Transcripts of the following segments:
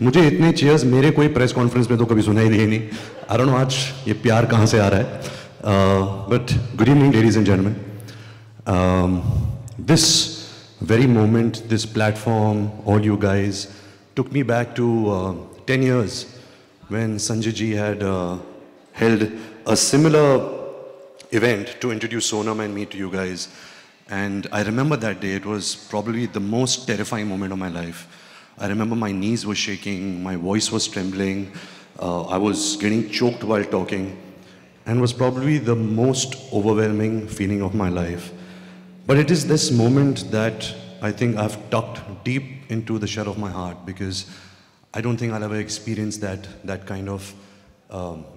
मुझे इतने चीयर्स मेरे कोई प्रेस कॉन्फ्रेंस में तो कभी सुनाई दिए नहीं. I don't know आज ये प्यार कहाँ से आ रहा है. But good evening, ladies and gentlemen. This very moment, this platform, all you guys, took me back to 10 years when Sanjay ji had held a similar event to introduce Sonam and me to you guys. And I remember that day. It was probably the most terrifying moment of my life. I remember my knees were shaking, my voice was trembling, I was getting choked while talking, and was probably the most overwhelming feeling of my life. But it is this moment that I think I've tucked deep into the shell of my heart, because I don't think I'll ever experience that kind of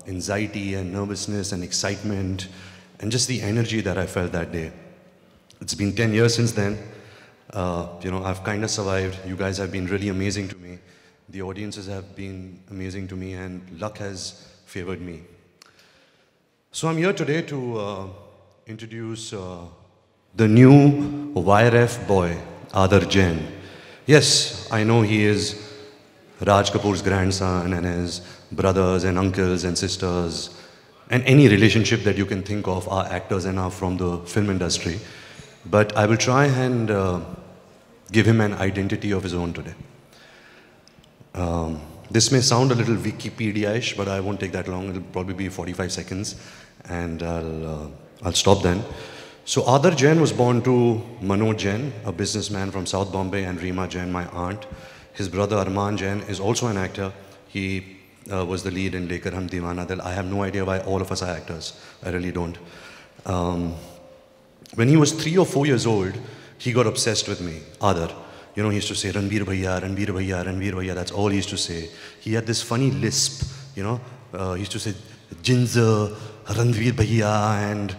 anxiety and nervousness and excitement and just the energy that I felt that day. It's been 10 years since then. I've kind of survived. You guys have been really amazing to me. The audiences have been amazing to me, and luck has favored me. So I'm here today to introduce the new YRF boy, Aadar Jain. Yes, I know he is Raj Kapoor's grandson, and his brothers and uncles and sisters, and any relationship that you can think of are actors and are from the film industry. But I will try and give him an identity of his own today. This may sound a little Wikipedia-ish, but I won't take that long. It'll probably be 45 seconds, and I'll stop then. So Aadar Jain was born to Manoj Jain, a businessman from South Bombay, and Reema Jain, my aunt. His brother Arman Jain is also an actor. He was the lead in Lekar Hum Deewana Dil. I have no idea why all of us are actors. I really don't. When he was 3 or 4 years old, he got obsessed with me, Aadar. He used to say, Ranveer Bhaiya, Ranveer Bhaiya, Ranveer Bhaiya. That's all he used to say. He had this funny lisp, he used to say, Jinza, Ranveer Bhaiya,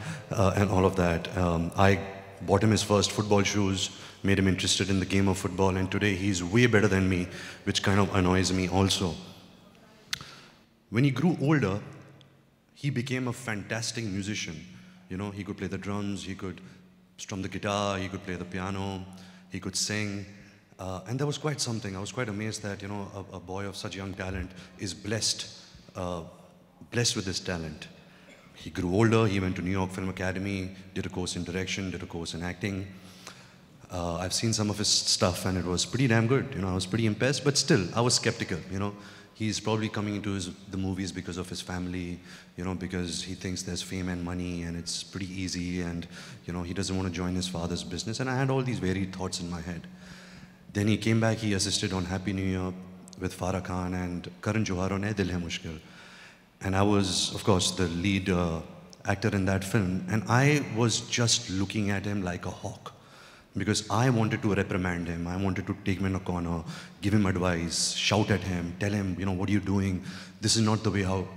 and all of that. I bought him his first football shoes, made him interested in the game of football, and today he's way better than me, which kind of annoys me also. When he grew older, he became a fantastic musician. He could play the drums, he could strum the guitar, he could play the piano, he could sing. And that was quite something. I was quite amazed that, a boy of such young talent is blessed with this talent. He grew older, he went to New York Film Academy, did a course in direction, did a course in acting. I've seen some of his stuff and it was pretty damn good. I was pretty impressed, but still, I was skeptical, He's probably coming into the movies because of his family, because he thinks there's fame and money and it's pretty easy, and, he doesn't want to join his father's business. And I had all these varied thoughts in my head. Then he came back, he assisted on Happy New Year with Farah Khan and Karan Johar on Ae Dil Hai Mushkil. And I was, of course, the lead actor in that film. And I was just looking at him like a hawk, because I wanted to reprimand him. I wanted to take him in a corner, give him advice, shout at him, tell him, what are you doing? This is not the way how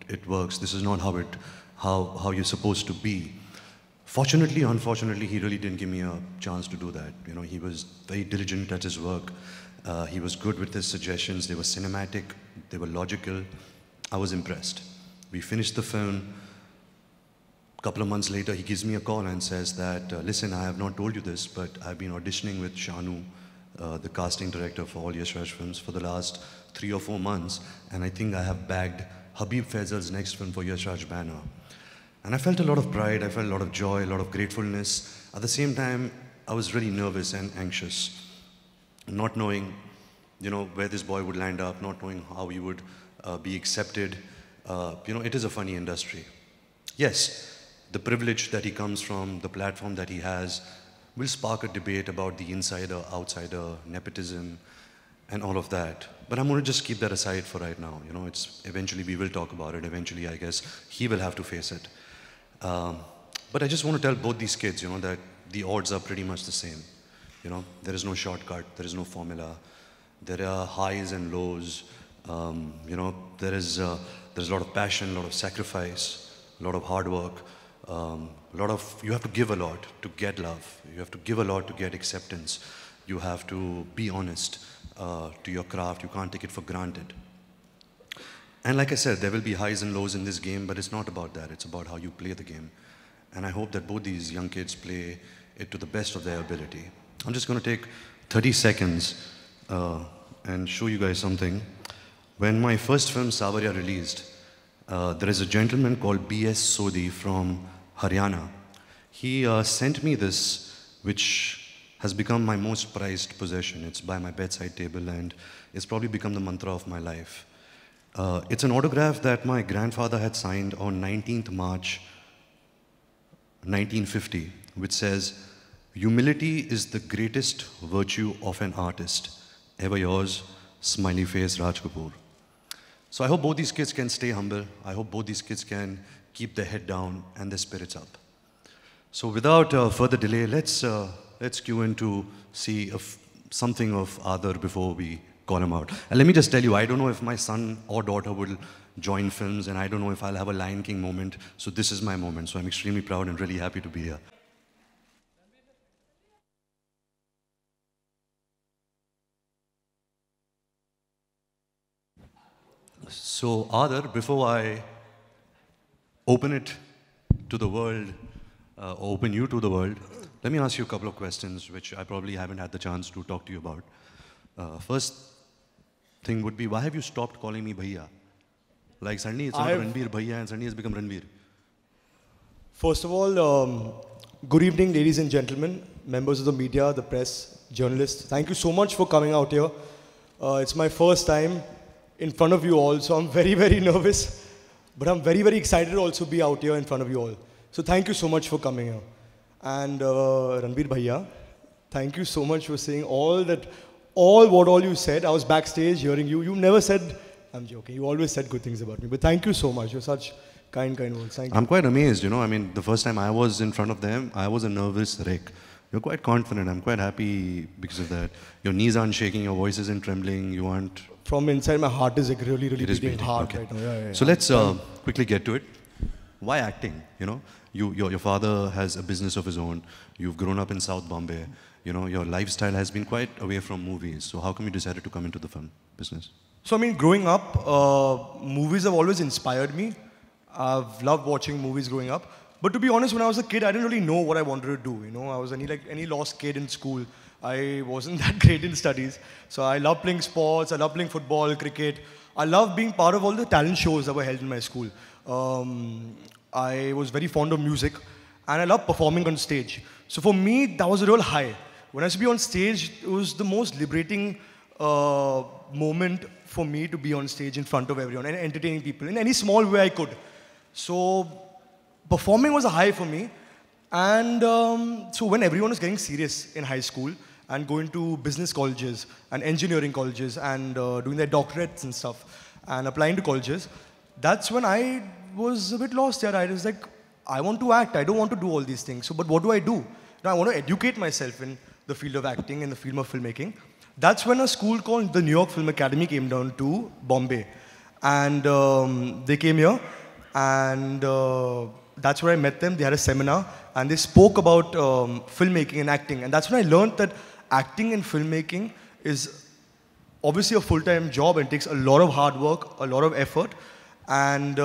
it works. This is not how you're supposed to be. Fortunately, unfortunately, he really didn't give me a chance to do that. He was very diligent at his work. He was good with his suggestions. They were cinematic. They were logical. I was impressed. We finished the film. A couple of months later, he gives me a call and says that, listen, I have not told you this, but I've been auditioning with Shanu, the casting director for all Yash Raj films, for the last 3 or 4 months, and I think I have bagged Habib Faisal's next film for Yash Raj banner. And I felt a lot of pride, I felt a lot of joy, a lot of gratefulness. At the same time, I was really nervous and anxious, not knowing, where this boy would land up, not knowing how he would be accepted. It is a funny industry. Yes, the privilege that he comes from, the platform that he has, will spark a debate about the insider, outsider, nepotism, and all of that. But I'm going to just keep that aside for right now. Eventually we will talk about it. Eventually, I guess, he will have to face it. But I just want to tell both these kids, that the odds are pretty much the same. There is no shortcut, there is no formula. There are highs and lows. There's a lot of passion, a lot of sacrifice, a lot of hard work. You have to give a lot to get love. You have to give a lot to get acceptance. You have to be honest to your craft. You can't take it for granted. And like I said, there will be highs and lows in this game, but it's not about that. It's about how you play the game. And I hope that both these young kids play it to the best of their ability. I'm just going to take 30 seconds and show you guys something. When my first film Savarya released, there is a gentleman called B.S. Sodhi from Haryana. He sent me this, which has become my most prized possession. It's by my bedside table and it's probably become the mantra of my life. It's an autograph that my grandfather had signed on 19th March 1950, which says, "Humility is the greatest virtue of an artist. Ever yours, smiley face Raj Kapoor." So I hope both these kids can stay humble. I hope both these kids can keep their head down and their spirits up. So without further delay, let's cue in to see something of Adar before we call him out. And let me just tell you, I don't know if my son or daughter will join films, and I don't know if I'll have a Lion King moment. So this is my moment. So I'm extremely proud and really happy to be here. So Adar, before I open it to the world, open you to the world, let me ask you a couple of questions which I probably haven't had the chance to talk to you about. First thing would be, why have you stopped calling me Bhaiya? Like suddenly it's not Ranbir Bhaiya and suddenly it's become Ranbir. First of all, good evening, ladies and gentlemen, members of the media, the press, journalists. Thank you so much for coming out here. It's my first time in front of you all, so I'm very, very nervous. But I'm very, very excited to also be out here in front of you all. So thank you so much for coming here. And Ranbir Bhaiya, thank you so much for saying all what you said. I was backstage hearing you. You never said, I'm joking, you always said good things about me. But thank you so much. You're such kind words. Thank you. I'm quite amazed, you know. I mean, the first time I was in front of them, I was a nervous wreck. You're quite confident. I'm quite happy because of that. Your knees aren't shaking, your voice isn't trembling, you aren't... From inside, my heart is like really beating hard okay. right now. Yeah. So let's quickly get to it. Why acting? You know, your father has a business of his own. You've grown up in South Bombay. You know, your lifestyle has been quite away from movies. So how come you decided to come into the film business? So I mean, growing up, movies have always inspired me. I've loved watching movies growing up. But to be honest, when I was a kid, I didn't really know what I wanted to do. You know, I was any lost kid in school. I wasn't that great in studies. So I love playing sports, I love playing football, cricket. I love being part of all the talent shows that were held in my school. I was very fond of music and I love performing on stage. So for me, that was a real high. When I used to be on stage, it was the most liberating moment for me to be on stage in front of everyone and entertaining people in any small way I could. So performing was a high for me. And so when everyone was getting serious in high school and going to business colleges and engineering colleges and doing their doctorates and stuff and applying to colleges, that's when I was a bit lost there. I was like, I want to act. I don't want to do all these things. So, but what do I do? Now, I want to educate myself in the field of acting, in the field of filmmaking. That's when a school called the New York Film Academy came down to Bombay. And they came here and that's where I met them. They had a seminar and they spoke about filmmaking and acting. And that's when I learned that acting and filmmaking is obviously a full-time job and takes a lot of hard work, a lot of effort. And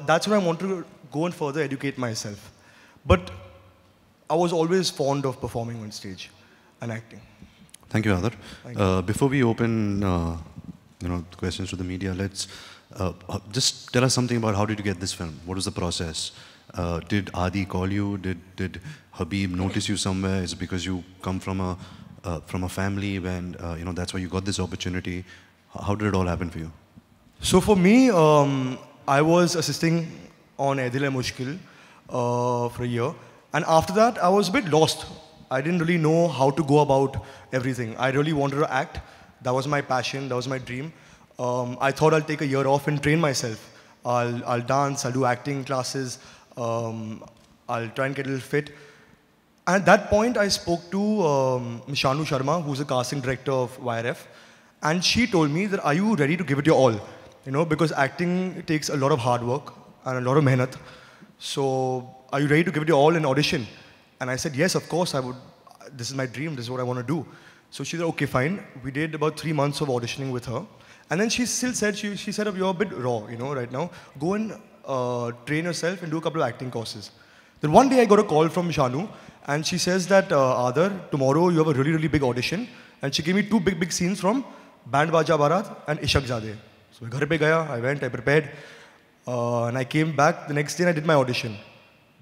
that's when I want to go and further educate myself. But I was always fond of performing on stage and acting. Thank you, Adar. Before we open questions to the media, let's just tell us something about how did you get this film? What was the process? Did Adi call you? Did Habib notice you somewhere? Is it because you come from a family when that's why you got this opportunity? How did it all happen for you? So for me, I was assisting on Ae Dil Hai Mushkil for a year, and after that I was a bit lost. I didn't really know how to go about everything. I really wanted to act. That was my passion. That was my dream. I thought I'll take a year off and train myself. I'll dance. I'll do acting classes. I'll try and get a little fit. And at that point, I spoke to Shanu Sharma, who's a casting director of YRF, and she told me that, are you ready to give it your all? You know, because acting takes a lot of hard work and a lot of mehnat. So, are you ready to give it your all in audition? And I said, yes, of course, I would. This is my dream. This is what I want to do. So she said, okay, fine. We did about 3 months of auditioning with her. And then she still said, she said, you're a bit raw, right now. Go and train yourself and do a couple of acting courses. Then one day I got a call from Shanu, and she says that, Adar, tomorrow you have a really, really big audition. And she gave me 2 big scenes from Band Baja Barat and Ishaq Zadeh. So मैं घर पे गया, I went, I prepared, and I came back the next day and I did my audition.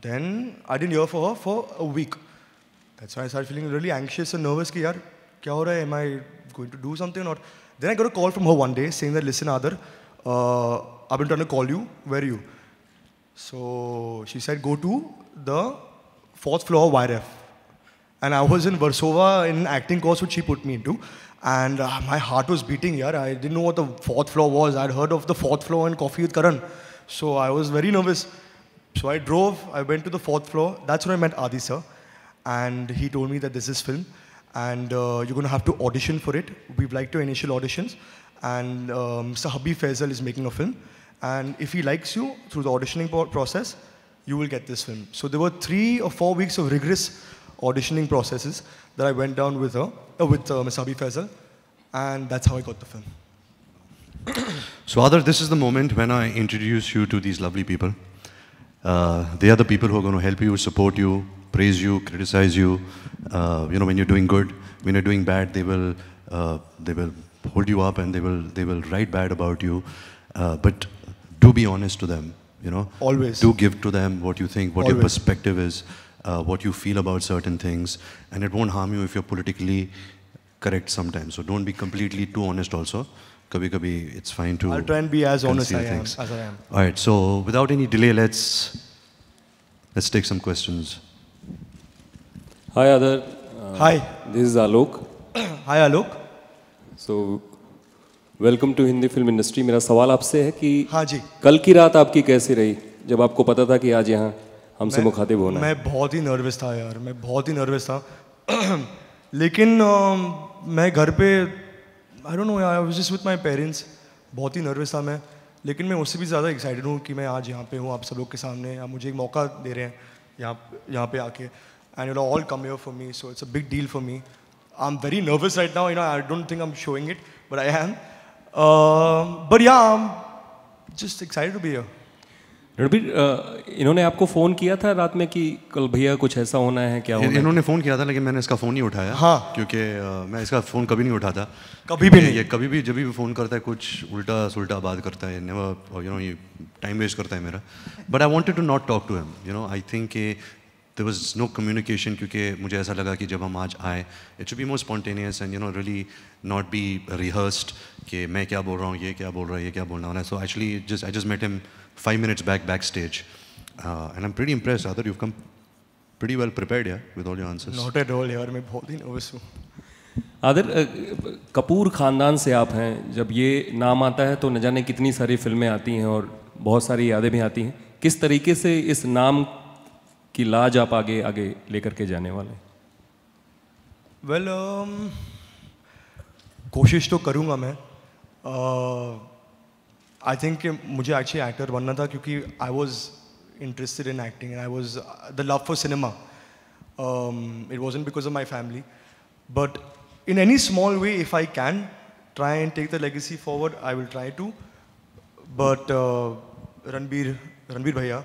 Then I didn't hear for her for a week. That's why I started feeling really anxious and nervous कि यार क्या हो रहा है? Am I going to do something or not? Then I got a call from her one day saying that, listen Aadar, I've been trying to call you, where are you? So she said, go to the 4th floor of YRF. And I was in Warsaw in an acting course which she put me into. And my heart was beating, yaar. I didn't know what the 4th floor was. I'd heard of the 4th floor and Coffee with Karan. So I was very nervous. So I drove, I went to the 4th floor. That's where I met Adi sir. And he told me that this is film. And you're going to have to audition for it. We've liked your initial auditions. And Mr. Habib Faisal is making a film. And if he likes you through the auditioning process, you will get this film. So there were 3 or 4 weeks of rigorous auditioning processes that I went down with her, with Ms. Habib Faisal, and that's how I got the film. So Aadar, this is the moment when I introduce you to these lovely people. They are the people who are going to help you, support you, praise you, criticize you. When you're doing good, when you're doing bad, they will hold you up and they will write bad about you. But do be honest to them. Always. Do give to them what you think, what Always. your perspective is. What you feel about certain things, and it won't harm you if you're politically correct sometimes. So don't be completely too honest also. Kabhi it's fine to I'll try and be as honest things. as I am. All right, so without any delay, let's take some questions. Hi Aadar. Hi. This is Alok. Hi Alok. So welcome to Hindi film industry. मेरा सवाल आपसे है कि हाँ जी. कल की रात आपकी कैसी रही जब आपको पता था कि आज यहाँ हमसे मुखातिब होना है? मैं बहुत ही नर्वस था यार, मैं बहुत ही नर्वस था. लेकिन मैं घर पे I don't know, I was just with my parents. बहुत ही नर्वस था मैं, लेकिन मैं उससे भी ज़्यादा एक्साइटेड हूँ कि मैं आज यहाँ पे हूँ आप सब लोग के सामने. आप मुझे एक मौका दे रहे हैं यहाँ पे आके, and you all come here for me, so it's a big deal for me. I am very nervous right now, I don't think I am showing it, but I am. But yeah I am just excited to be here. Ranbir, इन्होंने आपको phone किया था रात में कि कल भैया कुछ ऐसा होना है, क्या होना है? इन्होंने फ़ोन किया था, लेकिन मैंने इसका फ़ोन नहीं उठाया. हाँ. क्योंकि मैं इसका फ़ोन कभी नहीं उठाता. कभी भी नहीं. ये कभी भी जब भी फ़ोन करता है कुछ उल्टा सुल्टा बात करता है. नेवर ये टाइम वेस्ट करता है मेरा. But I wanted to not talk to him. I think there was no communication, क्योंकि मुझे ऐसा लगा कि जब हम आज आए, it should be more spontaneous and really not be rehearsed कि मैं क्या बोल रहा हूँ, ये क्या बोल रहा है, ये क्या बोलना है. So actually I just met him 5 minutes backstage, and I'm pretty impressed. Aadar, you've come pretty well prepared, yeah, with all your answers. Not at all यार, मैं बहुत ही नर्वस हूँ. आदर, कपूर ख़ानदान से आप हैं. जब ये नाम आता है तो न जाने कितनी सारी फिल्में आती हैं और बहुत सारी यादें भी आती हैं. किस तरीके से इस नाम की लाज आप आगे लेकर के जाने वाले हैं? वेल, कोशिश तो करूँगा मैं. आई थिंक मुझे एक्चुअली एक्टर बनना था, क्योंकि I was interested in acting and I was the love for cinema. It wasn't because of my family, but in any small way, if I can try and take the legacy forward, I will try to. But Ranbir bhaiya,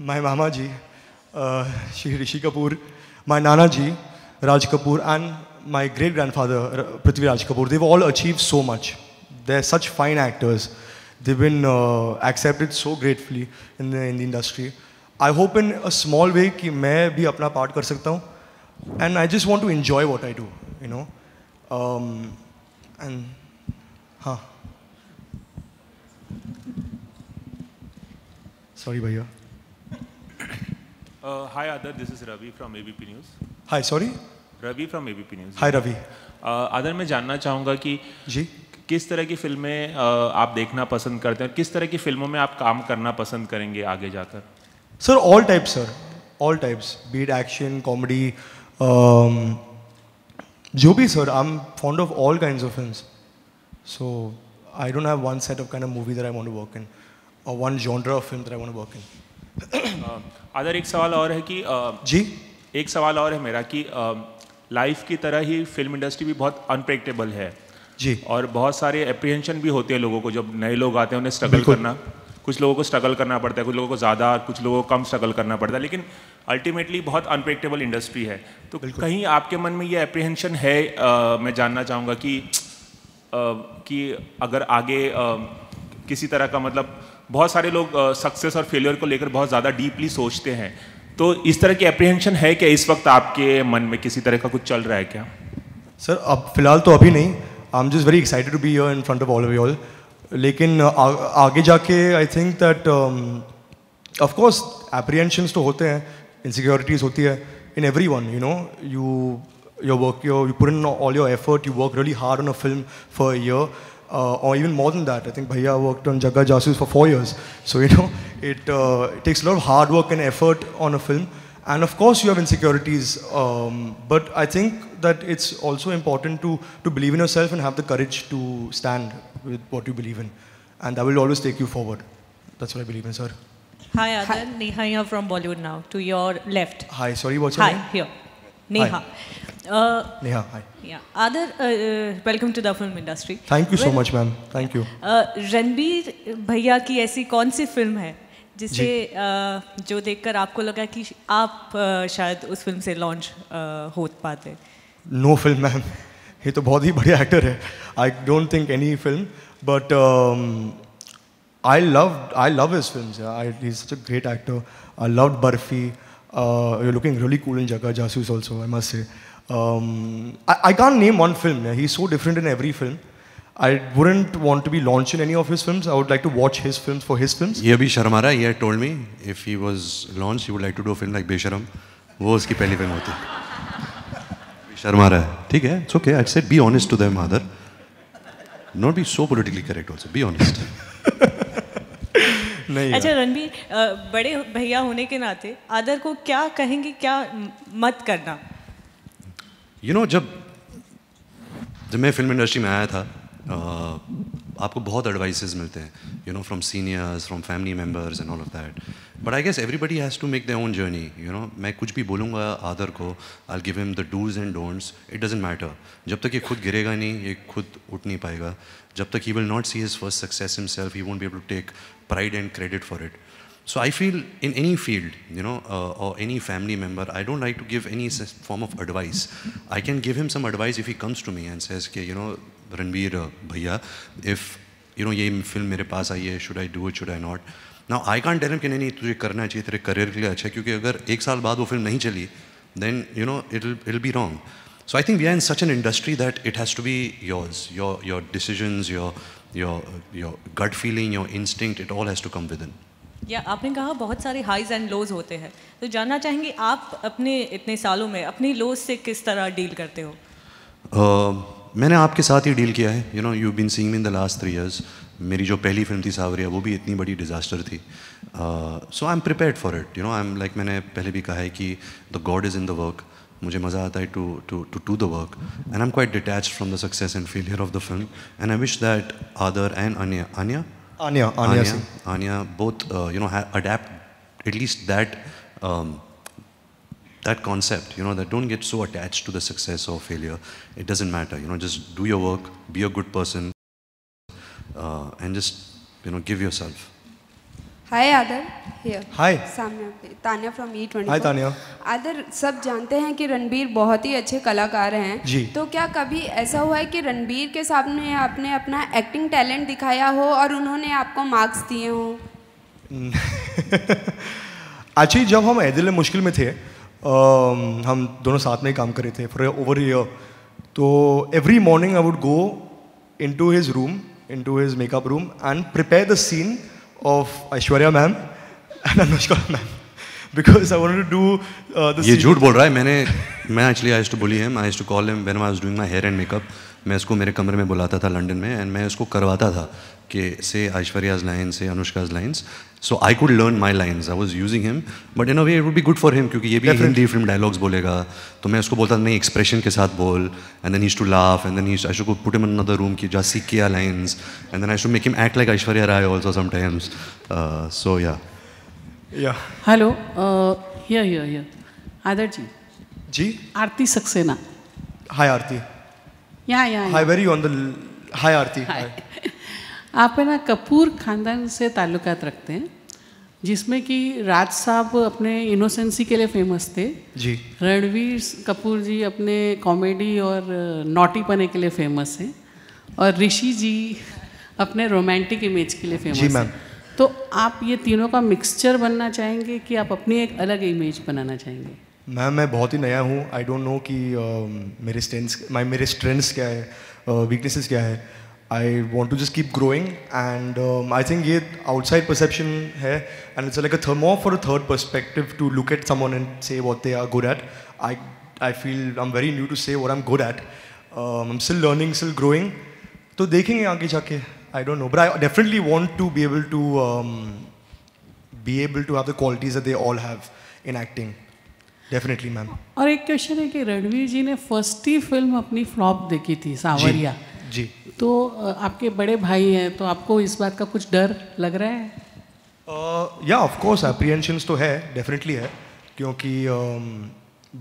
my mama ji, Shri Rishi Kapoor, my Nana ji Raj Kapoor, and my great grandfather Prithviraj Kapoor, they've all achieved so much. They're such fine actors. They've been accepted so gratefully in the industry. I hope in a small way कि मैं भी अपना part कर सकता हूँ. And I just want to enjoy what I do, you know. And हाँ. Sorry भैया. Hi Aadar, this is Ravi from ABP News. Hi, sorry. Ravi from ABP News. Hi Ravi. आदर, मैं जानना चाहूँगा कि जी. किस तरह की फिल्में आप देखना पसंद करते हैं और किस तरह की फिल्मों में आप काम करना पसंद करेंगे आगे जाकर? Sir, all types, sir. All types. Be it action, comedy, जो भी sir. I'm fond of all kinds of films. So I don't have one set of kind of movie that I want to work in, or one genre of film that I want to work in. आदर, एक सवाल और है कि जी. एक सवाल और है मेरा कि लाइफ की तरह ही फिल्म इंडस्ट्री भी बहुत अनप्रेडिक्टेबल है जी. और बहुत सारे एप्रीहेंशन भी होते हैं लोगों को. जब नए लोग आते हैं उन्हें स्ट्रगल करना, कुछ लोगों को स्ट्रगल करना पड़ता है, कुछ लोगों को ज़्यादा, कुछ लोगों को कम स्ट्रगल करना पड़ता है, लेकिन अल्टीमेटली बहुत अनप्रेडिक्टेबल इंडस्ट्री है. तो कहीं आपके मन में ये एप्रीहेंशन है, मैं जानना चाहूँगा कि कि अगर आगे किसी तरह का मतलब बहुत सारे लोग सक्सेस और फेलियर को लेकर बहुत ज़्यादा डीपली सोचते हैं, तो इस तरह की एप्रीहेंशन है क्या इस वक्त आपके मन में, किसी तरह का कुछ चल रहा है क्या? सर अब फिलहाल तो अभी नहीं, I am just very excited to be here in front of all of you all, लेकिन आगे जाके I think that of course apprehensions तो होते हैं, इनसिक्योरिटीज होती है in everyone, you know, you put in all your effort, you work really hard on a film for a year, or even more than that. I think Bhaiya worked on Jagga Jasoos for 4 years, so you know it takes a lot of hard work and effort on a film, and of course you have insecurities, but I think that it's also important to believe in yourself and have the courage to stand with what you believe in, and that will always take you forward. That's what I believe in, sir. Hi Adar, Neha here from Bollywood Now. To your left. Hi, sorry, what's your name? Hi, here. Neha. Neha, hi. Yeah. Adar, welcome to the film industry. Thank you so much, ma'am. Thank you. Ranbir भैया की ऐसी कौन सी film है जिसे जो देखकर आपको लगा कि आप शायद उस फिल्म से लॉन्च हो पाते? No film, ma'am. ये तो बहुत ही बढ़िया एक्टर है. I don't think any film, but I love his films. Yeah. He's such a great actor. I loved Barfi. You're looking really cool in Jagga Jasoos also, I must say. I can't name one film. Yeah. He's so different in every film. I wouldn't want to be launched in any of his films. I would like to watch his films for his films. ये अभी शर्मा रहा है. He had told me if he was launched, he would like to do a film like Besharam. वो उसकी पहली film होती. शर्मा रहा है. ठीक है. It's okay. I said be honest to them, Adar. Not be so politically correct also. Be honest. नहीं. अच्छा रणबीर, बड़े भैया होने के नाते आदर को क्या कहेंगे, क्या मत करना? You know, जब मैं फिल्म इंडस्ट्री में आया था, आपको बहुत एडवाइसेस मिलते हैं, you know, from seniors, from family members and all of that, but I guess everybody has to make their own journey. You know, मैं कुछ भी बोलूँगा आदर को, I will give him the dos and don'ts. It doesn't matter. जब तक ये खुद गिरेगा नहीं, ये खुद उठ नहीं पाएगा. जब तक he will not see his first success himself, he won't be able to take pride and credit for it. So I feel in any field, you know, or any family member, I don't like to give any form of advice. I can give him some advice if he comes to me and says, "Okay, you know, Ranbir bhaiya, if you know ये film मेरे पास आई है, should I do it, should I not?" Now I can't tell him कि नहीं तुझे करना चाहिए, तेरे career के लिए अच्छा है, क्योंकि अगर 1 साल बाद वो film नहीं चली, then you know it'll be wrong. So I think we are in such an industry that it has to be yours, your decisions, your gut feeling, your instinct, it all has to come within. या आपने कहा बहुत सारे highs and lows होते हैं, तो जानना चाहेंगे आप अपने इतने सालों में अपनी लोज से किस तरह डील करते हो? मैंने आपके साथ ही डील किया है. You know, you been seeing me in the last 3 years. मेरी जो पहली फिल्म थी सावरिया, वो भी इतनी बड़ी डिज़ास्टर थी. So I am prepared for it. You know, I am like, मैंने पहले भी कहा है कि the god is in the work. मुझे मज़ा आता है to do the work, and I am quite detached from the success and failure of the film, and I wish that Aadar and Anya both you know adapt at least that concept, you know, that don't get so attached to the success or failure. It doesn't matter, you know, just do your work, be a good person, and just, you know, give yourself. Hi Adar, here. Hi. सामने पे Tanya from E24. Hi Tanya. आदर, सब जानते हैं कि रणबीर बहुत ही अच्छे कलाकार हैं. जी. तो क्या कभी ऐसा हुआ है कि रणबीर के सामने आपने अपना एक्टिंग टैलेंट दिखाया हो और उन्होंने आपको मार्क्स दिए हो? एक्चुअली जब हम ऐ दिल मुश्किल में थे, हम दोनों साथ में ही काम कर रहे थे फॉर ओवर ईयर, तो every morning I would go into his room, into his makeup room and prepare the scene of Aishwarya ma'am and Anushka ma'am, because I wanted to do the ये झूठ बोल रहा है. मैं actually I used to bully him. I used to call him when I was doing my hair and makeup. मैं इसको मेरे कमरे में बुलाता था लंदन में, and मैं इसको करवाता था कि say Aishwarya's lines, say Anushka's lines. So I could learn my lines. I was using him, but in a way it would be good for him, क्योंकि ये भी हिंदी फिल्म डायलॉग्स बोलेगा, तो मैं उसको बोलता था नहीं एक्सप्रेशन के साथ बोल, and then he used to laugh, and then I should go put him in another room कि जा सीख किया lines, and then I should make him act like Aishwarya Rai also sometimes. So yeah. Hello, here. Adar ji. Aarti Saxena. Hi Aarti. Yeah. Hi, where are you on the? Hi Aarti. Hi. आप है ना कपूर खानदान से ताल्लुकात रखते हैं, जिसमें कि राज साहब अपने इनोसेंसी के लिए फेमस थे जी. रणवीर कपूर जी अपने कॉमेडी और नॉटी पने के लिए फेमस हैं, और ऋषि जी अपने रोमांटिक इमेज के लिए फेमस जी मैम। तो आप ये तीनों का मिक्सचर बनना चाहेंगे कि आप अपनी एक अलग इमेज बनाना चाहेंगे? मैम मैं बहुत ही नया हूँ, आई डोंट नो कि मेरे स्ट्रेंथ्स क्या है, वीकनेसेस क्या है. I want to just keep growing and I think ये आउटसाइड परसेप्शन है and it's like a more for a third perspective to look at someone and say what they are good at. I feel I'm very new to say what I'm good at. I'm still learning, still growing. तो देखेंगे आगे जाके. I don't know, but I definitely want to be able to have the qualities that they all have in acting. Definitely, ma'am. और एक question है कि रणवीर जी ने first ही film अपनी फ्लॉप देखी थी, सावरिया. जी. तो आपके बड़े भाई हैं, तो आपको इस बात का कुछ डर लग रहा है? या ऑफ कोर्स एप्रीहेंशंस तो है, डेफिनेटली है, क्योंकि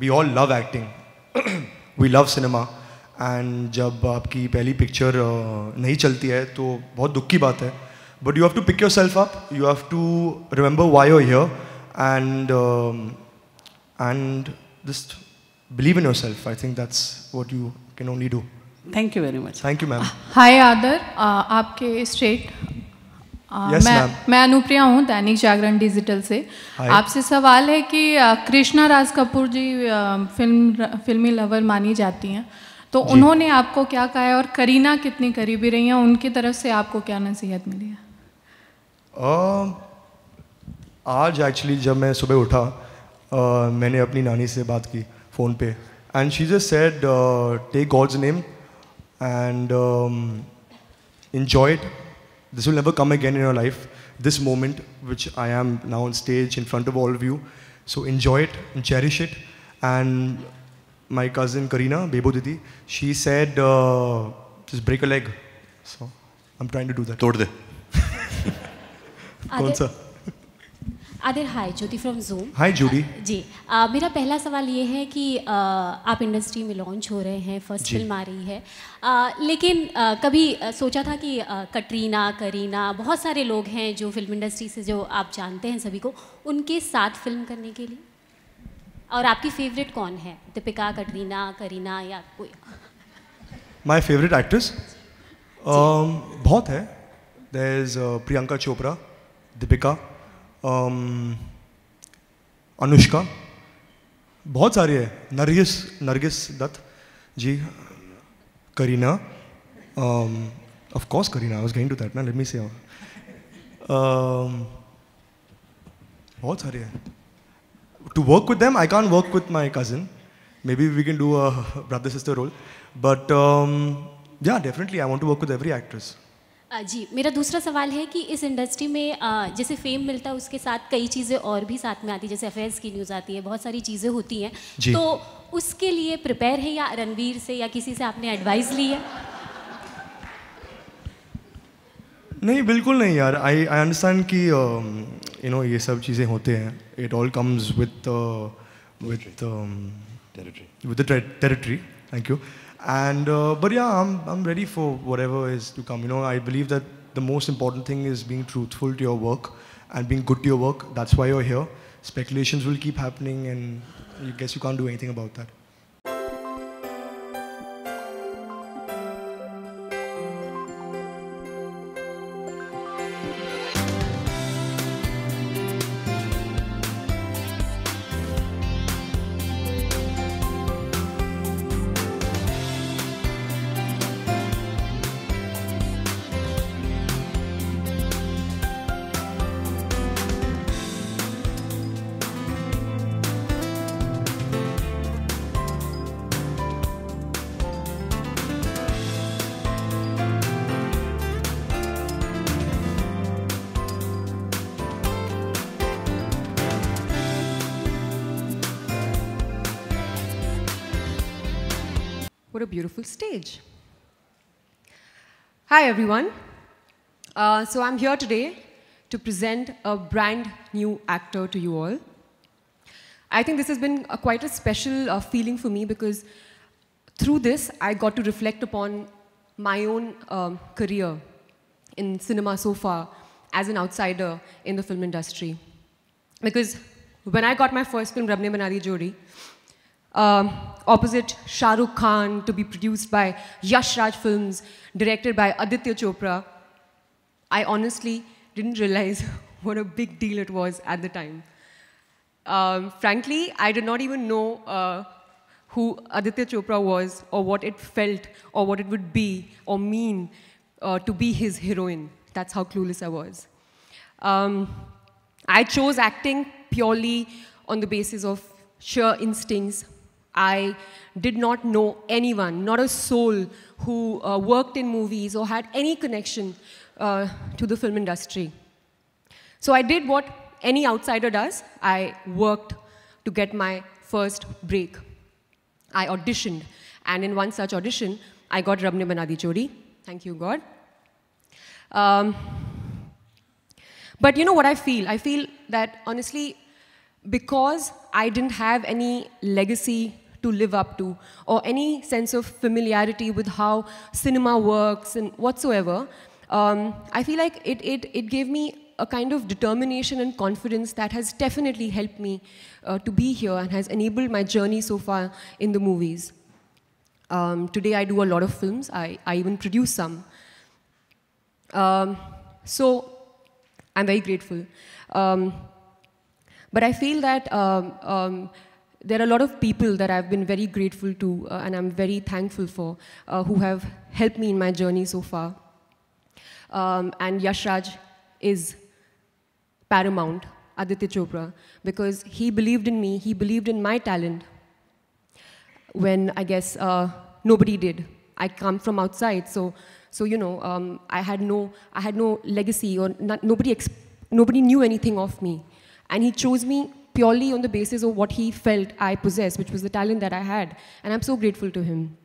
we all love acting, we love cinema, and जब आपकी पहली पिक्चर नहीं चलती है तो बहुत दुख की बात है. But you have to pick yourself up, you have to remember why you are here and just believe in yourself. I think that's what you can only do. Thank you very much. Thank you, ma'am. हाय आदर, आपके straight Yes, ma'am. मैं अनुप्रिया हूँ Dainik Jagran digital से. Hi. आपसे सवाल है कि कृष्णा राज कपूर जी फिल्मी लवर मानी जाती हैं, तो उन्होंने आपको क्या कहा है और करीना कितनी करीबी रही हैं, उनकी तरफ से आपको क्या नसीहत मिली है? आज एक्चुअली जब मैं सुबह उठा मैंने अपनी नानी से बात की फ़ोन पे, and she just said take God's name and enjoy it. This will never come again in your life, this moment which I am now on stage in front of all of you. So enjoy it and cherish it. And my cousin Karina, Bebo Didi, she said just break a leg. So I'm trying to do that. तोड़ दे. कौन सा? Aadar, hi, Jyoti from Zoom. Hi Judy. जी, मेरा पहला सवाल ये है कि आप इंडस्ट्री में लॉन्च हो रहे हैं, फर्स्ट फिल्म आ रही है, लेकिन कभी सोचा था कि कटरीना, करीना, बहुत सारे लोग हैं जो फिल्म इंडस्ट्री से जो आप जानते हैं सभी को, उनके साथ फिल्म करने के लिए? और आपकी फेवरेट कौन है, दीपिका, कटरीना, करीना या कोई? माई फेवरेट एक्ट्रेस बहुत है. देयर इज प्रियंका चोपड़ा, दीपिका, अनुष्का, बहुत सारे हैं, Nargis Dutt ji, Kareena, of course Kareena, I was going to that ना, लेट मी से. बहुत सारे हैं. To work with them I can't work with my cousin, maybe we can do a brother sister role, but yeah definitely I want to work with every actress. जी, मेरा दूसरा सवाल है कि इस इंडस्ट्री में जैसे फेम मिलता है उसके साथ कई चीज़ें और भी साथ में आती है, जैसे अफेयर्स की न्यूज़ आती है, बहुत सारी चीज़ें होती हैं, तो उसके लिए प्रिपेयर है या रणवीर से या किसी से आपने एडवाइस ली है? नहीं, बिल्कुल नहीं यार. आई अंडरस्टैंड कि यू नो ये सब चीज़ें होते हैं. It all comes with the territory. Thank you. And but yeah, I'm ready for whatever is to come. You know, I believe that the most important thing is being truthful to your work and being good to your work. That's why you're here. Speculations will keep happening, and I guess you can't do anything about that. What a beautiful stage. Hi everyone. So I'm here today to present a brand new actor to you all. I think this has been quite a special feeling for me because through this I got to reflect upon my own career in cinema so far as an outsider in the film industry. Because when I got my first film, Rab Ne Bana Di Jodi, opposite Shah Rukh Khan, to be produced by Yash Raj Films, directed by Aditya Chopra. I honestly didn't realize what a big deal it was at the time. Frankly, I did not even know who Aditya Chopra was, or what it felt, or what it would be or mean to be his heroine. That's how clueless I was. I chose acting purely on the basis of sheer instincts. I did not know anyone, not a soul, who worked in movies or had any connection to the film industry. So I did what any outsider does. I worked to get my first break. I auditioned, and in one such audition, I got Rab Ne Bana Di Jodi. Thank you, God. But you know what I feel? I feel that, honestly, because I didn't have any legacy to live up to, or any sense of familiarity with how cinema works and whatsoever, I feel like it gave me a kind of determination and confidence that has definitely helped me to be here and has enabled my journey so far in the movies. Today I do a lot of films. I even produce some. So I'm very grateful. But I feel that there are a lot of people that I've been very grateful to and I'm very thankful for who have helped me in my journey so far. And Yash Raj is paramount, Aditya Chopra, because he believed in me, he believed in my talent when I guess nobody did. I come from outside, so you know, I had no legacy, or nobody knew anything of me, and he chose me purely on the basis of what he felt I possessed, which was the talent that I had, and I'm so grateful to him.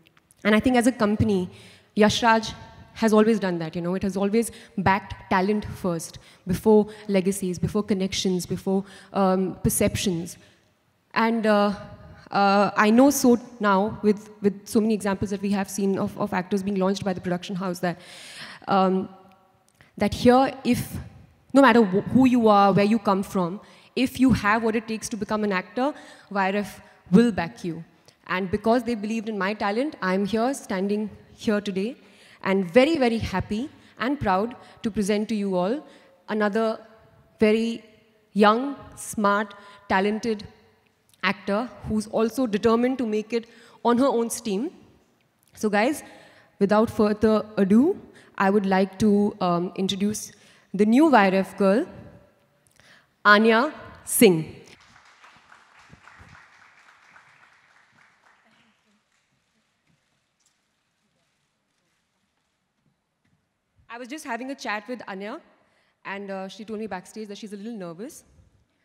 And I think as a company, Yash Raj has always done that, you know. It has always backed talent first, before legacies, before connections, before perceptions. And I know so now, with so many examples that we have seen of actors being launched by the production house, that that here, if, no matter who you are, where you come from, if you have what it takes to become an actor, YRF will back you. And because they believed in my talent, I'm here, standing here today, and very, very happy and proud to present to you all another very young, smart, talented actor who's also determined to make it on her own steam. So guys, without further ado, I would like to introduce the new YRF girl, Anya Singh. I was just having a chat with Anya, and she told me backstage that she's a little nervous.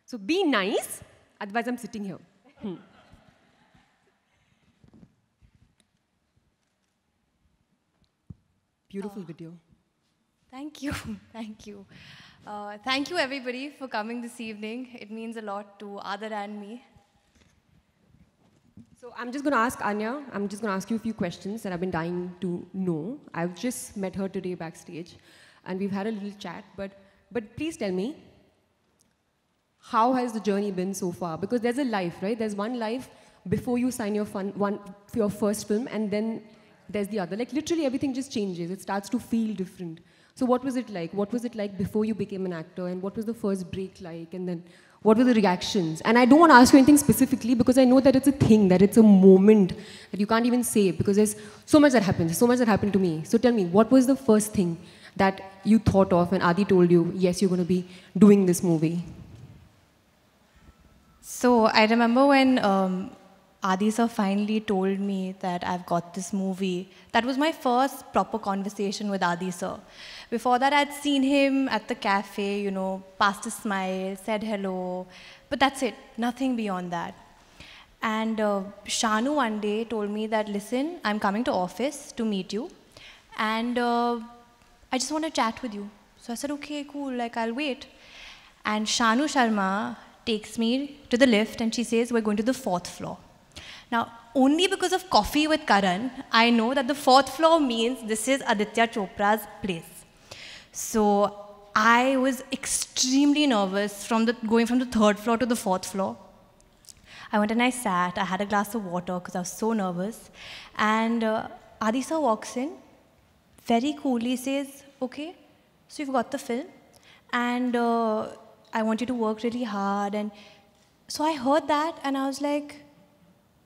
So be nice, otherwise I'm sitting here. Beautiful video. Thank you, thank you. Thank you everybody for coming this evening. It means a lot to Adar and me. So I'm just going to ask Anya, I'm just going to ask you a few questions that I've been dying to know. I've just met her today backstage, and we've had a little chat, but please tell me, how has the journey been so far? Because there's a life, right? There's one life before you sign your your first film, and then there's the other. Like literally everything just changes. It starts to feel different. So what was it like? What was it like before you became an actor, and what was the first break like, and then what were the reactions? And I don't want to ask you anything specifically because I know that it's a thing, that it's a moment that you can't even say, because there's so much that happens, so much that happened to me. So tell me, what was the first thing that you thought of when Adi told you, yes, you're going to be doing this movie? So I remember when Adi sir finally told me that I've got this movie. That was my first proper conversation with Adi sir. Before that, I'd seen him at the cafe, you know, passed a smile, said hello, but that's it, nothing beyond that. And Shanu one day told me that, listen, I'm coming to office to meet you, and I just want to chat with you. So I said, okay, cool, like I'll wait. And Shanu Sharma takes me to the lift and she says, we're going to the 4th floor. Now, only because of Coffee with Karan, I know that the 4th floor means this is Aditya Chopra's place. So I was extremely nervous going from the 3rd floor to the 4th floor. I went and I sat. I had a glass of water because I was so nervous. And Adi sir walks in, very coolly says, okay, so you've got the film. And I want you to work really hard. And so I heard that and I was like,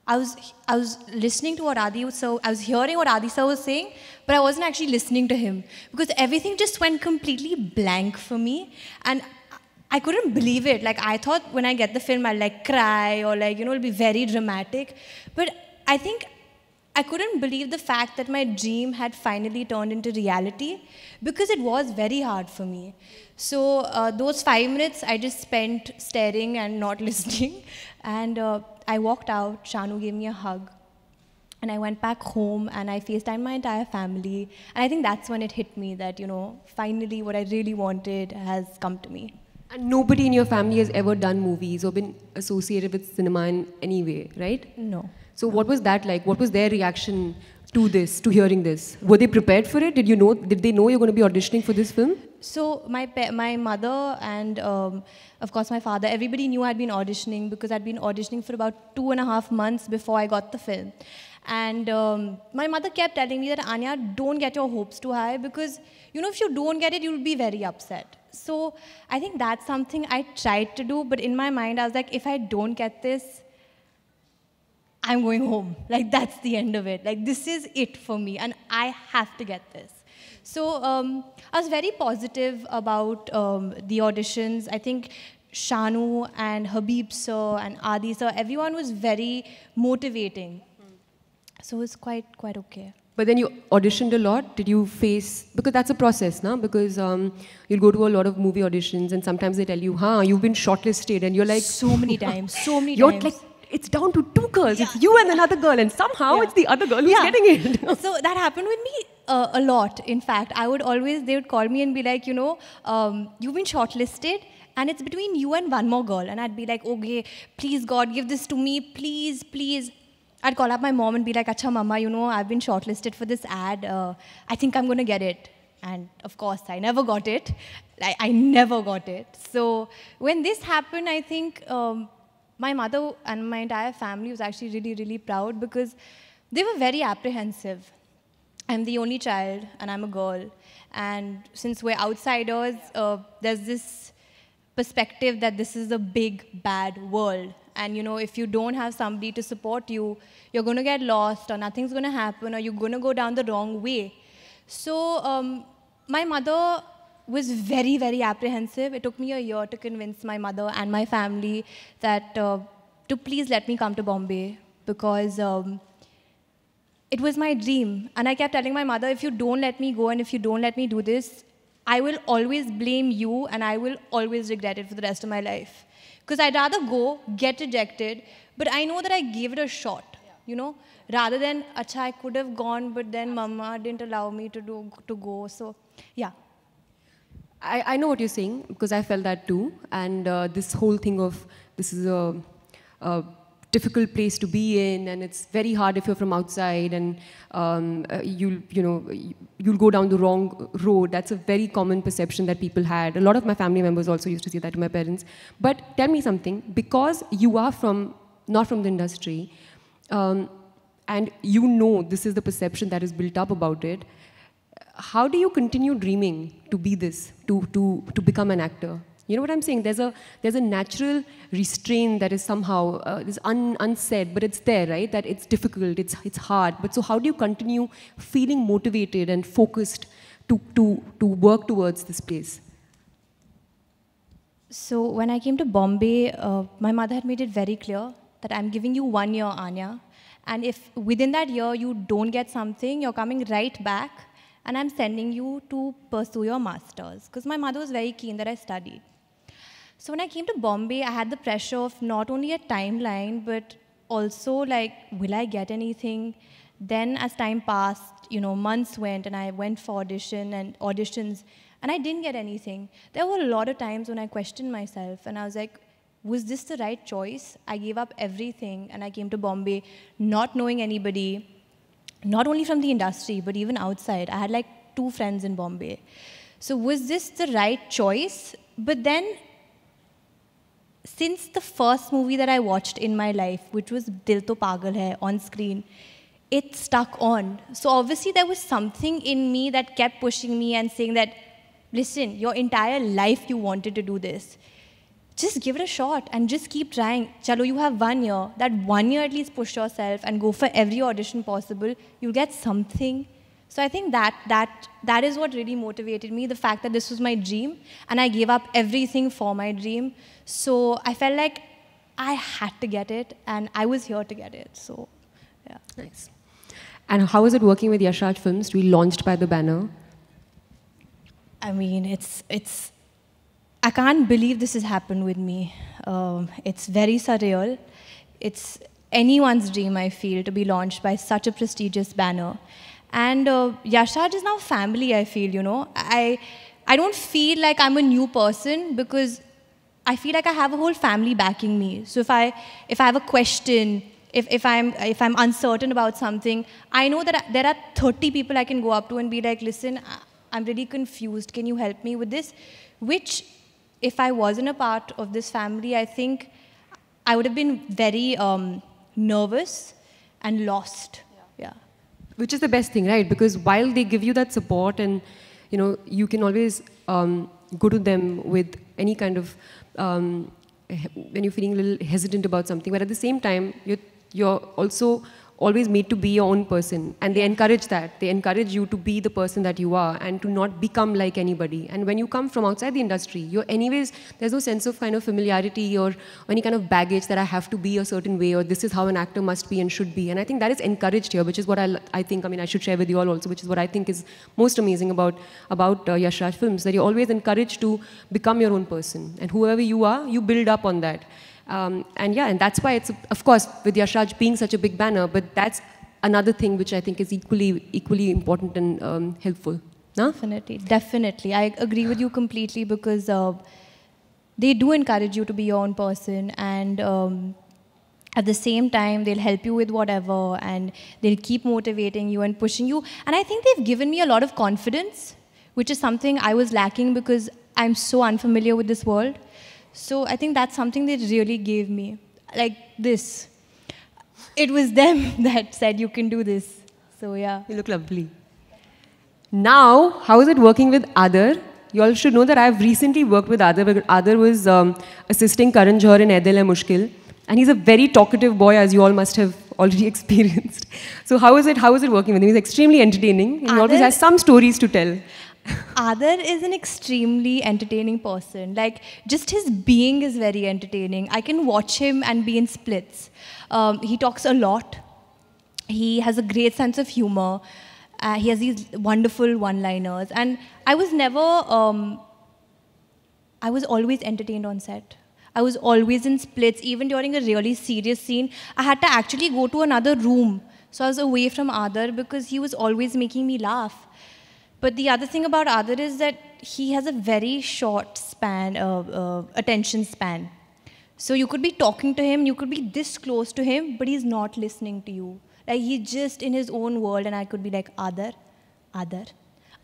I was listening to what Adi sir, I was hearing what Adi sir was saying, but I wasn't actually listening to him because everything just went completely blank for me. And I couldn't believe it. Like, I thought when I get the film, I'll like cry or like, you know, it'll be very dramatic. But I think I couldn't believe the fact that my dream had finally turned into reality because it was very hard for me. So those 5 minutes I just spent staring and not listening. And I walked out, Shanu gave me a hug. And I went back home and I FaceTimed my entire family. And I think that's when it hit me that, you know, finally what I really wanted has come to me. And nobody in your family has ever done movies or been associated with cinema in any way, right? No. So what was that like? What was their reaction to this, to hearing this? Were they prepared for it? Did they know you're going to be auditioning for this film? So my mother and of course my father, everybody knew I'd been auditioning because I'd been auditioning for about 2.5 months before I got the film. And my mother kept telling me that, Anya, don't get your hopes too high because, you know, if you don't get it, you'll be very upset. So I think that's something I tried to do, but in my mind I was like, if I don't get this, I'm going home. Like, that's the end of it. Like, this is it for me and I have to get this. So I was very positive about the auditions. I think Shanu and Habib sir and Adi sir, everyone was very motivating. So it was quite okay. But then you auditioned a lot. Did you face, because that's a process, no? Because you'll go to a lot of movie auditions and sometimes they tell you, you've been shortlisted, and you're like, so many times, so many you're times. Like, it's down to 2 girls. Yeah. It's you and another girl, and somehow it's the other girl who's getting it. So that happened with me a lot. In fact, they would call me and be like, you know, you've been shortlisted and it's between you and one more girl. And I'd be like, okay, please God, give this to me, please, please. I'd call up my mom and be like, Acha mama, you know, I've been shortlisted for this ad. I think I'm going to get it. And of course, I never got it. I never got it. So when this happened, I think my mother and my entire family was actually really, really proud because they were very apprehensive. I'm the only child and I'm a girl. And since we're outsiders, there's this perspective that this is a big, bad world. And, you know, if you don't have somebody to support you, you're going to get lost or nothing's going to happen or you're going to go down the wrong way. So my mother was very, very apprehensive. It took me a year to convince my mother and my family that to please let me come to Bombay because it was my dream. And I kept telling my mother, if you don't let me go and if you don't let me do this, I will always blame you and I will always regret it for the rest of my life. Because I'd rather go, get rejected, but I know that I gave it a shot, you know, rather than, acha, I could have gone, but then mama didn't allow me to go. So, yeah. I know what you're saying because I felt that too. And this whole thing of this is a difficult place to be in, and it's very hard if you're from outside, and you'll go down the wrong road. That's a very common perception that people had. A lot of my family members also used to say that to my parents. But tell me something, because you are not from the industry, and you know this is the perception that is built up about it, how do you continue dreaming to be this, to become an actor? You know what I'm saying? There's a natural restraint that is somehow is unsaid, but it's there, right? That it's difficult, it's hard. But so how do you continue feeling motivated and focused to work towards this place? So when I came to Bombay, my mother had made it very clear that I'm giving you 1 year, Anya. And if within that year you don't get something, you're coming right back and I'm sending you to pursue your master's. Because my mother was very keen that I studied. So when I came to Bombay, I had the pressure of not only a timeline, but also like, will I get anything? Then as time passed, you know, months went and I went for auditions and I didn't get anything. There were a lot of times when I questioned myself and I was like, was this the right choice? I gave up everything and I came to Bombay not knowing anybody, not only from the industry, but even outside. I had like 2 friends in Bombay. So was this the right choice? But then since the first movie that I watched in my life, which was Dil To Pagal Hai on screen, it stuck on. So obviously there was something in me that kept pushing me and saying that, listen, your entire life you wanted to do this. Just give it a shot and just keep trying. Chalo, you have 1 year. That 1 year at least push yourself and go for every audition possible. You'll get something. So I think that is what really motivated me, the fact that this was my dream and I gave up everything for my dream. So I felt like I had to get it and I was here to get it. So, yeah. Nice. And how is it working with Yash Raj Films to be launched by the banner? I mean, I can't believe this has happened with me. It's very surreal. It's anyone's dream, I feel, to be launched by such a prestigious banner. And Yash Raj is now family, I feel, you know. I don't feel like I'm a new person because I feel like I have a whole family backing me. So if I have a question, if I'm uncertain about something, I know that there are 30 people I can go up to and be like, listen, I'm really confused. Can you help me with this? Which, if I wasn't a part of this family, I think I would have been very nervous and lost. Yeah. Which is the best thing, right? Because while they give you that support and, you know, you can always go to them with any kind of, when you're feeling a little hesitant about something, but at the same time, you're also always made to be your own person. And they encourage that. They encourage you to be the person that you are and to not become like anybody. And when you come from outside the industry, you're anyways, there's no sense of kind of familiarity or any kind of baggage that I have to be a certain way or this is how an actor must be and should be. And I think that is encouraged here, which is what I think, I mean, I should share with you all also, which is what I think is most amazing about Yash Raj Films, that you're always encouraged to become your own person. And whoever you are, you build up on that. And yeah, and that's why it's, of course, with Yash Raj being such a big banner, but that's another thing which I think is equally important and helpful. No? Definitely. I agree with you completely because they do encourage you to be your own person and at the same time, they'll help you with whatever and they'll keep motivating you and pushing you. And I think they've given me a lot of confidence, which is something I was lacking because I'm so unfamiliar with this world. So I think that's something they really gave me. Like this. It was them that said, you can do this. So yeah. You look lovely. Now, how is it working with Aadar? You all should know that I've recently worked with Aadar, because Aadar was assisting Karan Johar in Ae Dil Hai Mushkil. And he's a very talkative boy, as you all must have already experienced. So how is it working with him? He's extremely entertaining. And he always has some stories to tell. Aadar is an extremely entertaining person. Like, just his being is very entertaining. I can watch him and be in splits. He talks a lot. He has a great sense of humor. He has these wonderful one-liners. And I was never... I was always entertained on set. I was always in splits. Even during a really serious scene, I had to actually go to another room. So I was away from Aadar because he was always making me laugh. But the other thing about Aadar is that he has a very short span, attention span. So you could be talking to him, you could be this close to him, but he's not listening to you. Like, he's just in his own world, and I could be like, Aadar, Aadar,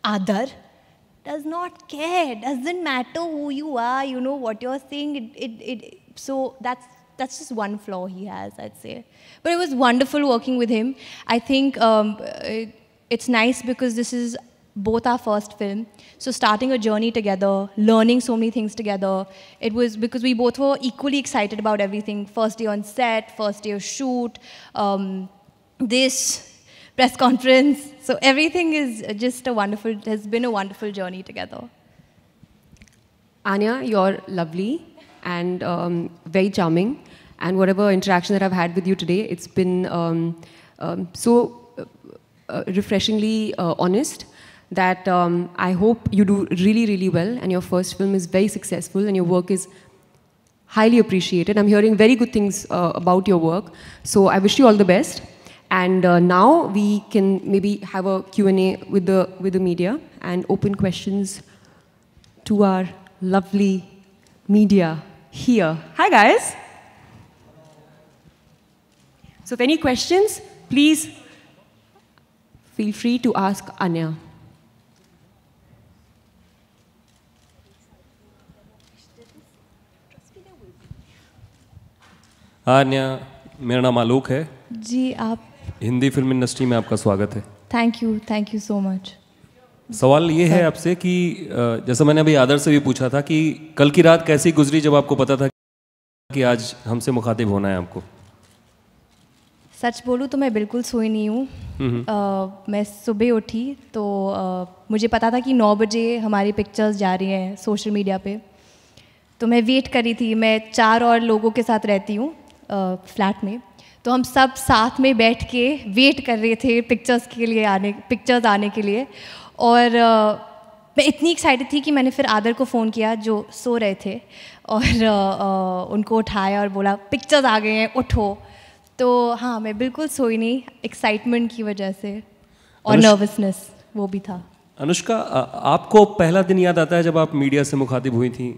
Aadar does not care. Doesn't matter who you are, you know what you're saying. So that's just one flaw he has, I'd say. But it was wonderful working with him. I think it's nice because this is both our first film. So starting a journey together, learning so many things together. It was because we both were equally excited about everything. First day on set, first day of shoot, this press conference. So everything is just has been a wonderful journey together. Anya, you're lovely and very charming. And whatever interaction that I've had with you today, it's been so refreshingly honest. That I hope you do really, really well and your first film is very successful and your work is highly appreciated. I'm hearing very good things about your work. So I wish you all the best. And now we can maybe have a Q&A with the media and open questions to our lovely media here. Hi guys. So if any questions, please feel free to ask Anya. Anya, मेरा नाम आलोक है जी। आप Hindi film industry में आपका स्वागत है। Thank you so much. सवाल ये है आपसे कि जैसा मैंने अभी आदर से भी पूछा था कि कल की रात कैसी गुजरी जब आपको पता था कि आज हमसे मुखातिब होना है आपको? सच बोलूँ तो मैं बिल्कुल सोई नहीं हूँ। मैं सुबह उठी तो मुझे पता था कि 9 बजे हमारी पिक्चर्स जा रही हैं सोशल मीडिया पे। तो मैं वेट कर रही थी। मैं 4 और लोगों के साथ रहती हूँ फ्लैट में, तो हम सब साथ में बैठ के वेट कर रहे थे पिक्चर्स आने के लिए। और मैं इतनी एक्साइटेड थी कि मैंने फिर आदर को फ़ोन किया जो सो रहे थे, और उनको उठाया और बोला पिक्चर्स आ गए हैं, उठो। तो हाँ, मैं बिल्कुल सोई नहीं, एक्साइटमेंट की वजह से, और नर्वसनेस वो भी था। अनुष्का, आपको पहला दिन याद आता है जब आप मीडिया से मुखातिब हुई थी?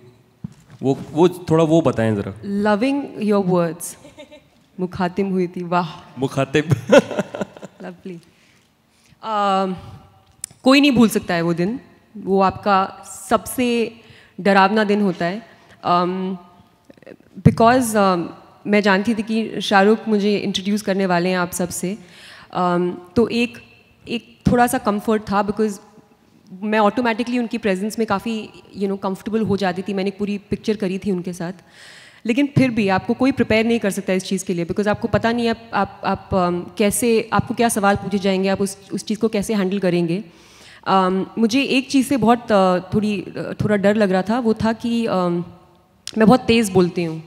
वो थोड़ा वो बताएं ज़रा। Loving your words. मुखातिब हुई थी, वाह। मुखातिब। लवली। कोई नहीं भूल सकता है वो दिन। वो आपका सबसे डरावना दिन होता है, बिकॉज़ मैं जानती थी कि शाहरुख मुझे इंट्रोड्यूस करने वाले हैं आप सब से। तो एक थोड़ा सा कंफर्ट था, बिकॉज़ मैं ऑटोमेटिकली उनकी प्रेजेंस में काफ़ी कंफर्टेबल हो जाती थी। मैंने पूरी पिक्चर करी थी उनके साथ, लेकिन फिर भी आपको कोई प्रिपेयर नहीं कर सकता इस चीज़ के लिए, बिकॉज़ आपको पता नहीं है आप कैसे, आपको क्या सवाल पूछे जाएंगे, आप उस चीज़ को कैसे हैंडल करेंगे। मुझे एक चीज़ से बहुत थोड़ा डर लग रहा था। वो था कि मैं बहुत तेज़ बोलती हूँ,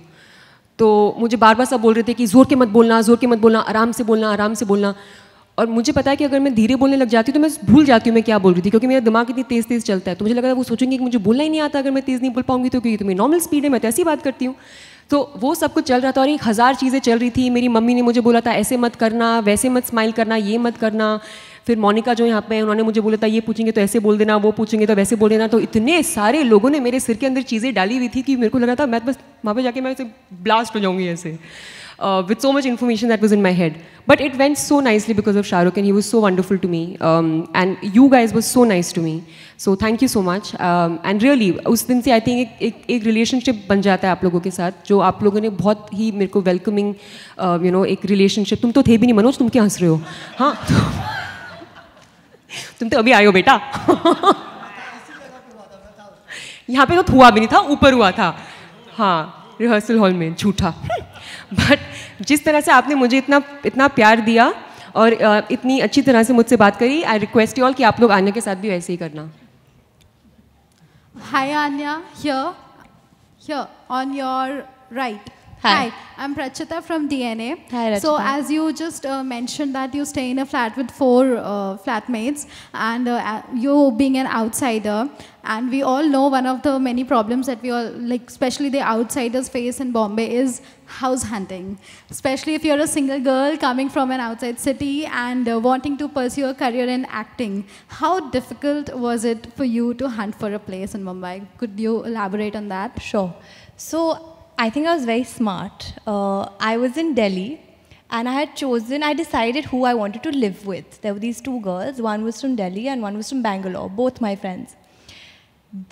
तो मुझे बार बार सब बोल रहे थे कि ज़ोर के मत बोलना, आराम से बोलना। और मुझे पता है कि अगर मैं धीरे बोलने लग जाती हूँ तो मैं भूल जाती हूँ मैं क्या बोल रही थी, क्योंकि मेरा दिमाग इतनी तेज़ चलता है। तो मुझे लगा वो सोचेंगे कि मुझे बोलना ही नहीं आता अगर मैं तेज़ नहीं बोल पाऊंगी तो, क्योंकि मेरी नॉर्मल स्पीड है, मैं तो ऐसी बात करती हूँ। तो वो सब कुछ चल रहा था और 1000 चीज़ें चल रही थी। मेरी मम्मी ने मुझे बोला था ऐसे मत करना, वैसे मत स्माइल करना, ये मत करना। फिर मोनिका जो यहाँ पे है उन्होंने मुझे बोला था ये पूछेंगे तो ऐसे बोल देना, वो पूछेंगे तो वैसे बोल देना। तो इतने सारे लोगों ने मेरे सिर के अंदर चीज़ें डाली हुई थी कि मेरे को लगा था मैं बस वहाँ पे जाके मैं ऐसे ब्लास्ट हो जाऊँगी ऐसे, with so much information that was in my head. But it went so nicely because of Shahrukh, and he was so wonderful to me. And you guys were so nice to me. So thank you so much. And really, उस दिन से I think एक relationship बन जाता है आप लोगों के साथ, जो आप लोगों ने बहुत ही मेरे को welcoming, एक relationship। तुम तो थे भी नहीं मनोज, तुम क्या हंस रहे हो? हाँ, तुम तो अभी आए हो बेटा। यहाँ पे तो हुआ भी नहीं था, ऊपर हुआ था। हाँ, रिहर्सल हॉल में, झूठा। बट जिस तरह से आपने मुझे इतना प्यार दिया और इतनी अच्छी तरह से मुझसे बात करी, आई रिक्वेस्ट यू ऑल कि आप लोग आन्या के साथ भी वैसे ही करना। हाय Anya, here on your right. Hi, I'm Prachita from DNA. Hi, Rachita. So as you just mentioned that you stay in a flat with 4 flatmates, and you being an outsider, and we all know one of the many problems that we all, like especially the outsiders face in Bombay, is house hunting. Especially if you're a single girl coming from an outside city and wanting to pursue a career in acting. How difficult was it for you to hunt for a place in Mumbai? Could you elaborate on that? Sure. So I think I was very smart. I was in Delhi and I decided who I wanted to live with. There were these 2 girls, one was from Delhi and one was from Bangalore, both my friends.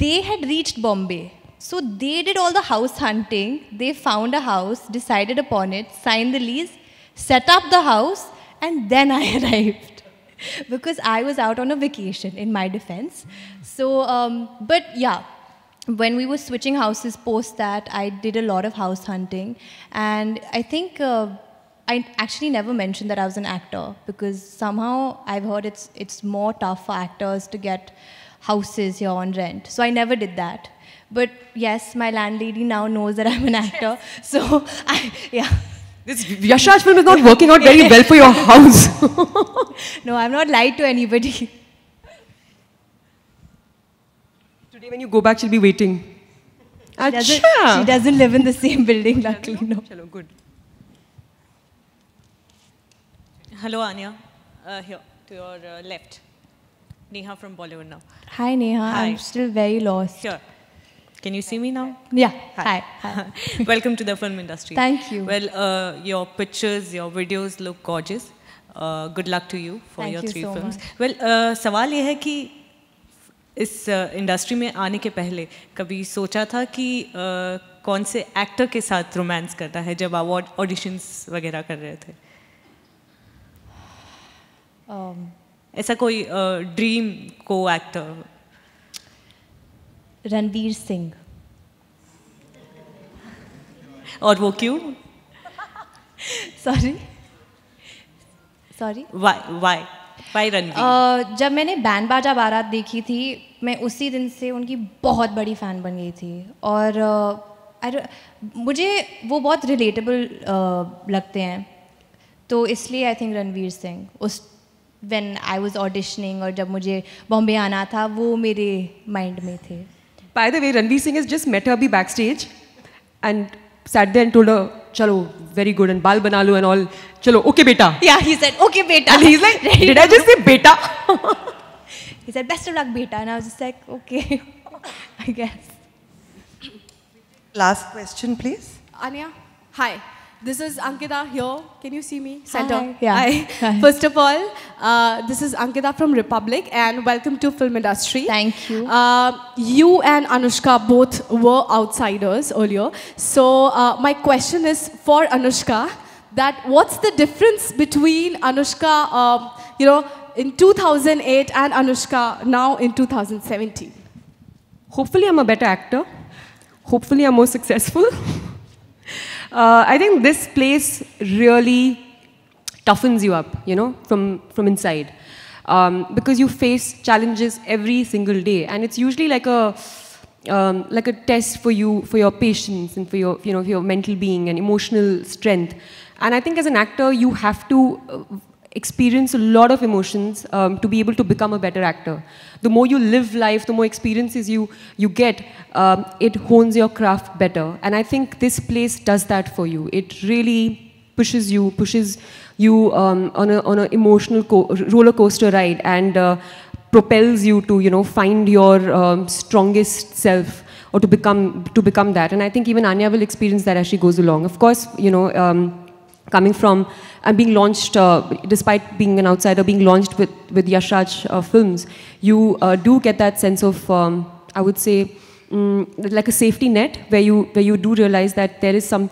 They had reached Bombay. So they did all the house hunting. They found a house, decided upon it, signed the lease, set up the house, and then I arrived. Because I was out on a vacation, in my defense. So, but yeah. When we were switching houses post that, I did a lot of house hunting. And I think I actually never mentioned that I was an actor, because somehow I've heard it's more tough for actors to get houses here on rent. So I never did that. But yes, my landlady now knows that I'm an actor. So, yeah. This Yashraj film is not working out very well for your house. No, I've not lied to anybody. Today when you go back, she'll be waiting. She doesn't live in the same building, luckily, no. Chalo, good. Hello, Anya. Here, to your left. Neha from Bollywood now. Hi, Neha. Hi. I'm still very lost. Sure. Can you see me now? Yeah. Hi. Hi. Welcome to the film industry. Thank you. Well, your pictures, your videos look gorgeous. Good luck to you for your 3 films. Much. Well, सवाल ये है कि इस industry में आने के पहले कभी सोचा था कि कौन से एक्टर के साथ रोमांस करना है जब आप ऑडिशंस वगैरह कर रहे थे? ऐसा कोई ड्रीम को एक्टर? रणवीर सिंह। और वो क्यों? Sorry why Ranveer? जब मैंने बैंड बाजा बारात देखी थी, मैं उसी दिन से उनकी बहुत बड़ी फ़ैन बन गई थी और मुझे वो बहुत रिलेटेबल लगते हैं, तो इसलिए आई थिंक रणवीर सिंह। उस व्हेन आई वाज ऑडिशनिंग और जब मुझे बॉम्बे आना था, वो मेरे माइंड में थे। By the way, Ranveer Singh has just met her backstage and sat there and told her, "Chalo, very good and baal bana lo and all. Chalo, okay beta." Yeah, he said, "Okay beta." And he's like, "Did I just say beta?" He said, "Best of luck beta," and I was just like, "Okay," I guess. Last question, please. Anya, hi. This is Ankita here. Can you see me? Center. Hi. Yeah. Hi. First of all, this is Ankita from Republic, and welcome to film industry. Thank you. You and Anushka both were outsiders earlier. So my question is for Anushka, that what's the difference between Anushka, in 2008 and Anushka now in 2017? Hopefully I'm a better actor. Hopefully I'm more successful. I think this place really toughens you up, from inside. Because you face challenges every single day. And it's usually like a test for you, for your patience and for your, for your mental being and emotional strength. And I think as an actor, you have to experience a lot of emotions to be able to become a better actor. The more you live life, the more experiences you get, it hones your craft better. And I think this place does that for you. It really pushes you on an emotional roller coaster ride and propels you to find your strongest self or to become that. And I think even Anya will experience that as she goes along. Of course, coming from and being launched, despite being an outsider, being launched with Yash Raj films, you do get that sense of, I would say, like a safety net where you do realize that there is some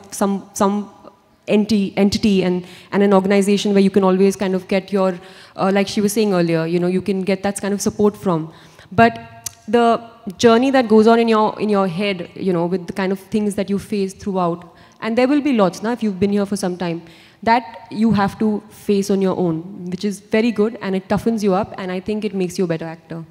entity and an organization where you can always kind of get your, like she was saying earlier, you can get that kind of support from. But the journey that goes on in your head, with the kind of things that you face throughout, and there will be lots now if you've been here for some time, that you have to face on your own, which is very good, and it toughens you up, and I think it makes you a better actor.